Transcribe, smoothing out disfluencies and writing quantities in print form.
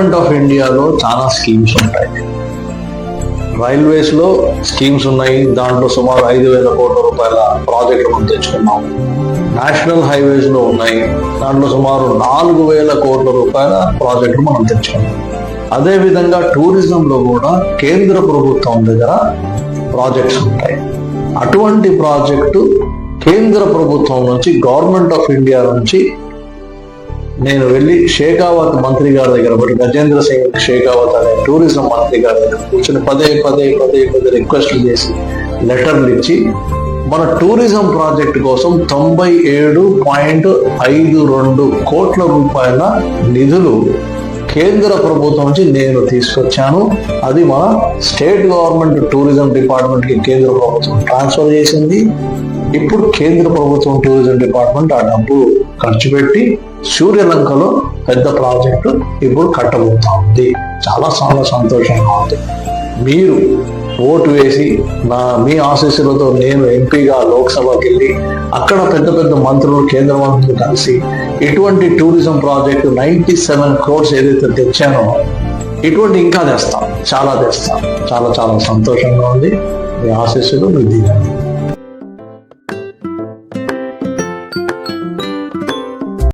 Government of ఇండియాలో చాలా schemes ఉంటాయి. రైల్వేస్లో స్కీమ్స్ ఉన్నాయి, దాంట్లో సుమారు 5,000 కోట్ల రూపాయల ప్రాజెక్టులు మనం తెచ్చుకున్నాం. నేషనల్ హైవేస్లో ఉన్నాయి, దాంట్లో సుమారు 4,000 కోట్ల రూపాయల ప్రాజెక్టులు మనం తెచ్చుకున్నాం. అదేవిధంగా టూరిజంలో కూడా కేంద్ర ప్రభుత్వం దగ్గర ప్రాజెక్ట్స్ ఉంటాయి. అటువంటి ప్రాజెక్టు కేంద్ర ప్రభుత్వం నుంచి, గవర్నమెంట్ ఆఫ్ ఇండియా నుంచి నేను వెళ్ళి షేకావత్ మంత్రి గారి దగ్గర, గజేంద్ర సింగ్ షేకావత్ అనే టూరిజం మంత్రి గారి దగ్గర కూర్చొని పదే రిక్వెస్ట్లు చేసి లెటర్లు ఇచ్చి మన టూరిజం ప్రాజెక్టు కోసం 97.52 కోట్ల రూపాయల నిధులు కేంద్ర ప్రభుత్వం నుంచి నేను తీసుకొచ్చాను. అది మన స్టేట్ గవర్నమెంట్ టూరిజం డిపార్ట్మెంట్కి కేంద్ర ప్రభుత్వం ట్రాన్స్ఫర్ చేసింది. ఇప్పుడు కేంద్ర ప్రభుత్వం టూరిజం డిపార్ట్మెంట్ ఆ డబ్బు ఖర్చు పెట్టి సూర్యలంకలో పెద్ద ప్రాజెక్టు ఇప్పుడు కట్టబోతా ఉంది. చాలా చాలా సంతోషంగా ఉంది. మీరు ఓటు వేసి మీ ఆశీస్సులతో నేను ఎంపీగా లోక్సభకి వెళ్ళి అక్కడ పెద్ద పెద్ద మంత్రులు, కేంద్ర మంత్రులు కలిసి ఇటువంటి టూరిజం ప్రాజెక్టు 97 crores ఏదైతే తెచ్చానో ఇటువంటి ఇంకా తెస్తాం, చాలా తెస్తాం. చాలా చాలా సంతోషంగా ఉంది. మీ ఆశీస్సులు మీ దీవెనలు.